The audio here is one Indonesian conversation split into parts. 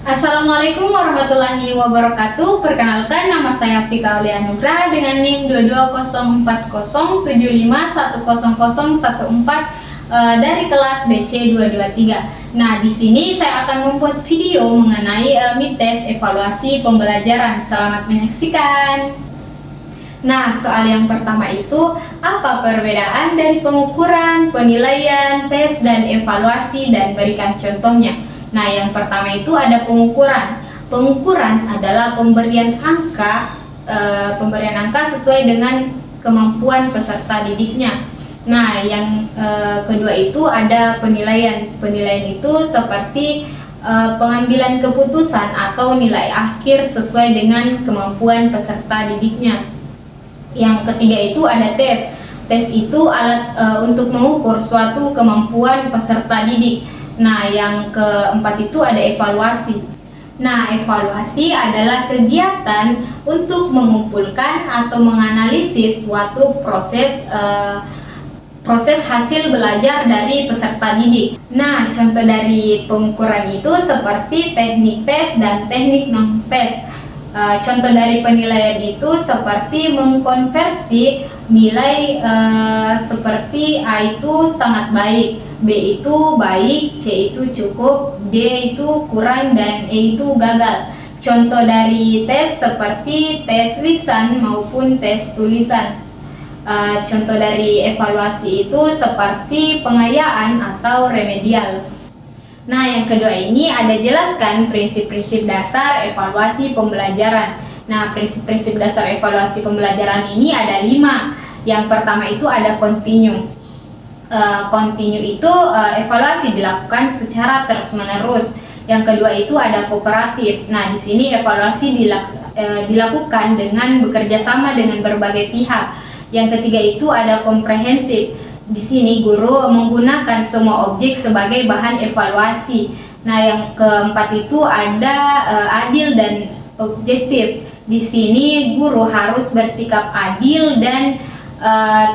Assalamualaikum warahmatullahi wabarakatuh. Perkenalkan, nama saya Fika Aulia Nugra dengan NIM 2204075100014 dari kelas BC 223. Nah, di sini saya akan membuat video mengenai mid test evaluasi pembelajaran. Selamat menyaksikan. Nah, soal yang pertama itu, apa perbedaan dari pengukuran, penilaian, tes, dan evaluasi, dan berikan contohnya. Nah, yang pertama itu ada pengukuran. Pengukuran adalah pemberian angka sesuai dengan kemampuan peserta didiknya. Nah, yang kedua itu ada penilaian. Penilaian itu seperti pengambilan keputusan atau nilai akhir sesuai dengan kemampuan peserta didiknya. Yang ketiga itu ada tes. Tes itu alat untuk mengukur suatu kemampuan peserta didik. Nah, yang keempat itu ada evaluasi. Nah, evaluasi adalah kegiatan untuk mengumpulkan atau menganalisis suatu proses hasil belajar dari peserta didik. Nah, contoh dari pengukuran itu seperti teknik tes dan teknik non-tes. Contoh dari penilaian itu seperti mengkonversi nilai seperti A itu sangat baik, B itu baik, C itu cukup, D itu kurang, dan E itu gagal. Contoh dari tes seperti tes lisan maupun tes tulisan. Contoh dari evaluasi itu seperti pengayaan atau remedial. Nah, yang kedua ini ada jelaskan prinsip-prinsip dasar evaluasi pembelajaran. Nah, prinsip-prinsip dasar evaluasi pembelajaran ini ada 5. Yang pertama itu ada continue. Continue itu evaluasi dilakukan secara terus-menerus. Yang kedua itu ada kooperatif. Nah, di sini evaluasi dilakukan dengan bekerja sama dengan berbagai pihak. Yang ketiga itu ada komprehensif. Di sini guru menggunakan semua objek sebagai bahan evaluasi. Nah, yang keempat itu ada adil dan objektif. Di sini guru harus bersikap adil dan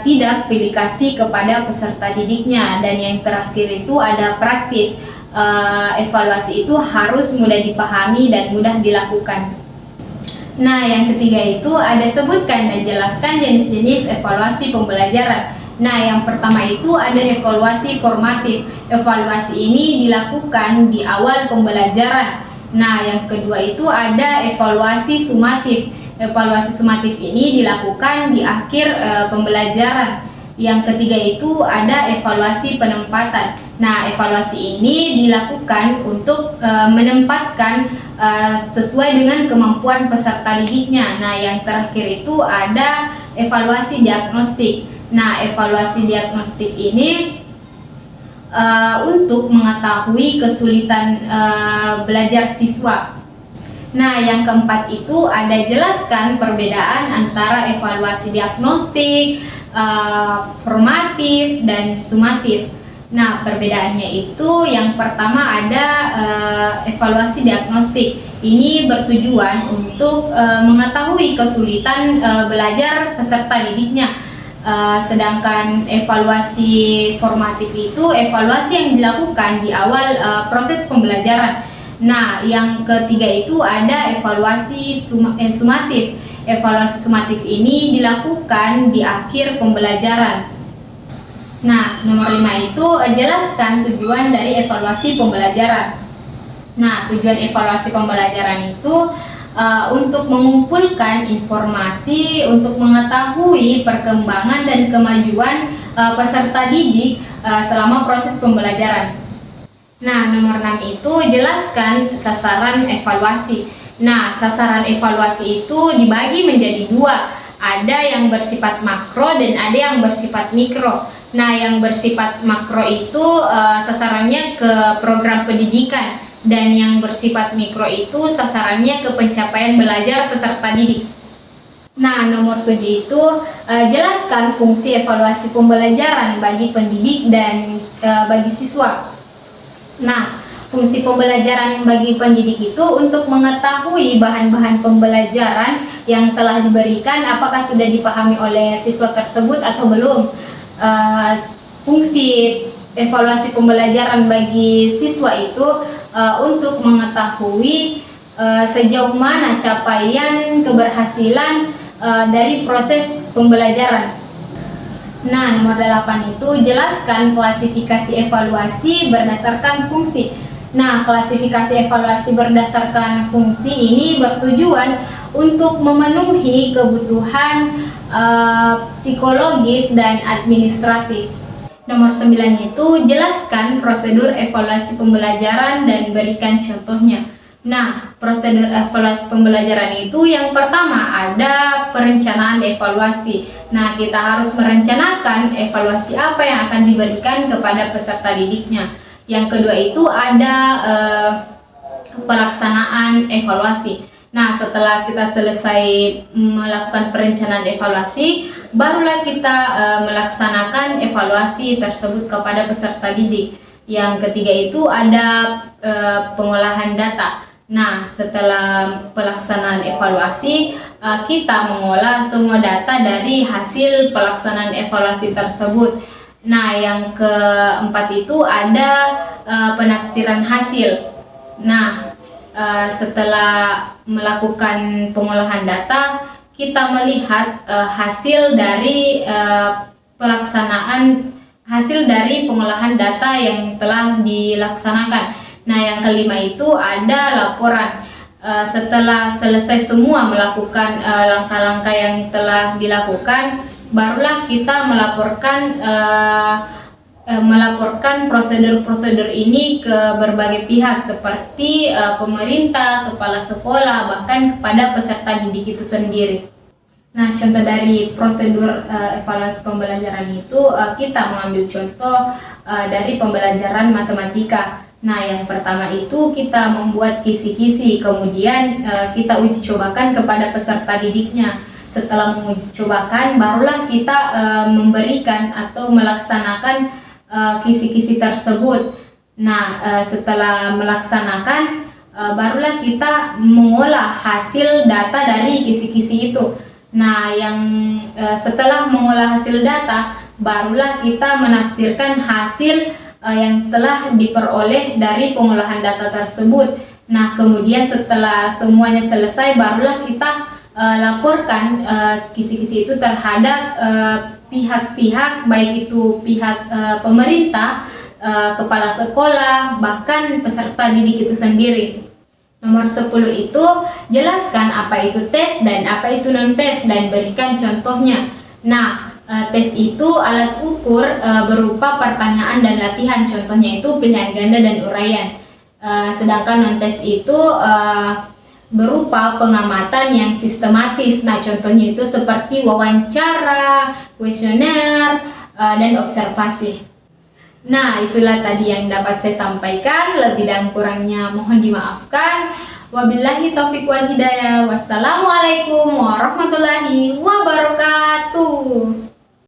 tidak pilih kasih kepada peserta didiknya. Dan yang terakhir itu ada praktis. Evaluasi itu harus mudah dipahami dan mudah dilakukan. Nah, yang ketiga itu ada sebutkan dan jelaskan jenis-jenis evaluasi pembelajaran. Nah, yang pertama itu ada evaluasi formatif. Evaluasi ini dilakukan di awal pembelajaran. Nah, yang kedua itu ada evaluasi sumatif. Evaluasi sumatif ini dilakukan di akhir pembelajaran. Yang ketiga itu ada evaluasi penempatan. Nah, evaluasi ini dilakukan untuk menempatkan sesuai dengan kemampuan peserta didiknya. Nah, yang terakhir itu ada evaluasi diagnostik. Nah, evaluasi diagnostik ini untuk mengetahui kesulitan belajar siswa. Nah, yang keempat itu ada jelaskan perbedaan antara evaluasi diagnostik, formatif, dan sumatif. Nah, perbedaannya itu yang pertama ada evaluasi diagnostik. Ini bertujuan untuk mengetahui kesulitan belajar peserta didiknya. Sedangkan evaluasi formatif itu evaluasi yang dilakukan di awal proses pembelajaran. Nah, yang ketiga itu ada evaluasi sumatif. Evaluasi sumatif ini dilakukan di akhir pembelajaran. Nah, nomor 5 itu jelaskan tujuan dari evaluasi pembelajaran. Nah, tujuan evaluasi pembelajaran itu untuk mengumpulkan informasi untuk mengetahui perkembangan dan kemajuan peserta didik selama proses pembelajaran. Nah, nomor 6 itu jelaskan sasaran evaluasi. Nah, sasaran evaluasi itu dibagi menjadi 2. Ada yang bersifat makro dan ada yang bersifat mikro. Nah, yang bersifat makro itu sasarannya ke program pendidikan, dan yang bersifat mikro itu sasarannya ke pencapaian belajar peserta didik. Nah, nomor 7 itu jelaskan fungsi evaluasi pembelajaran bagi pendidik dan bagi siswa. Nah, fungsi pembelajaran bagi pendidik itu untuk mengetahui bahan-bahan pembelajaran yang telah diberikan apakah sudah dipahami oleh siswa tersebut atau belum. Fungsi evaluasi pembelajaran bagi siswa itu untuk mengetahui sejauh mana capaian keberhasilan dari proses pembelajaran. Nah, nomor 8 itu jelaskan klasifikasi evaluasi berdasarkan fungsi. Nah, klasifikasi evaluasi berdasarkan fungsi ini bertujuan untuk memenuhi kebutuhan psikologis dan administratif. Nomor 9 itu jelaskan prosedur evaluasi pembelajaran dan berikan contohnya. Nah, prosedur evaluasi pembelajaran itu yang pertama ada perencanaan evaluasi. Nah, kita harus merencanakan evaluasi apa yang akan diberikan kepada peserta didiknya. Yang kedua itu ada pelaksanaan evaluasi. Nah, setelah kita selesai melakukan perencanaan evaluasi, barulah kita melaksanakan evaluasi tersebut kepada peserta didik. Yang ketiga itu ada pengolahan data. Nah, setelah pelaksanaan evaluasi, kita mengolah semua data dari hasil pelaksanaan evaluasi tersebut. Nah, yang keempat itu ada penafsiran hasil. Nah, setelah melakukan pengolahan data, kita melihat hasil dari pengolahan data yang telah dilaksanakan. Nah, yang kelima itu ada laporan. Setelah selesai semua melakukan langkah-langkah yang telah dilakukan, barulah kita melaporkan prosedur-prosedur ini ke berbagai pihak seperti pemerintah, kepala sekolah, bahkan kepada peserta didik itu sendiri. Nah, contoh dari prosedur evaluasi pembelajaran itu kita mengambil contoh dari pembelajaran matematika. Nah, yang pertama itu kita membuat kisi-kisi, kemudian kita uji cobakan kepada peserta didiknya. Setelah menguji cobakan, barulah kita memberikan atau melaksanakan kisi-kisi tersebut. Nah, setelah melaksanakan, barulah kita mengolah hasil data dari kisi-kisi itu. Nah, setelah mengolah hasil data, barulah kita menafsirkan hasil yang telah diperoleh dari pengolahan data tersebut. Nah, kemudian setelah semuanya selesai, barulah kita laporkan kisi-kisi itu terhadap pihak-pihak, baik itu pihak pemerintah, kepala sekolah, bahkan peserta didik itu sendiri. Nomor 10 itu jelaskan apa itu tes dan apa itu non-tes dan berikan contohnya. Nah, tes itu alat ukur berupa pertanyaan dan latihan, contohnya itu pilihan ganda dan uraian. Sedangkan non-tes itu berupa pengamatan yang sistematis. Nah, contohnya itu seperti wawancara, kuesioner, dan observasi. Nah, itulah tadi yang dapat saya sampaikan. Lebih dan kurangnya mohon dimaafkan. Wabillahi taufiq wal hidayah. Wassalamualaikum warahmatullahi wabarakatuh.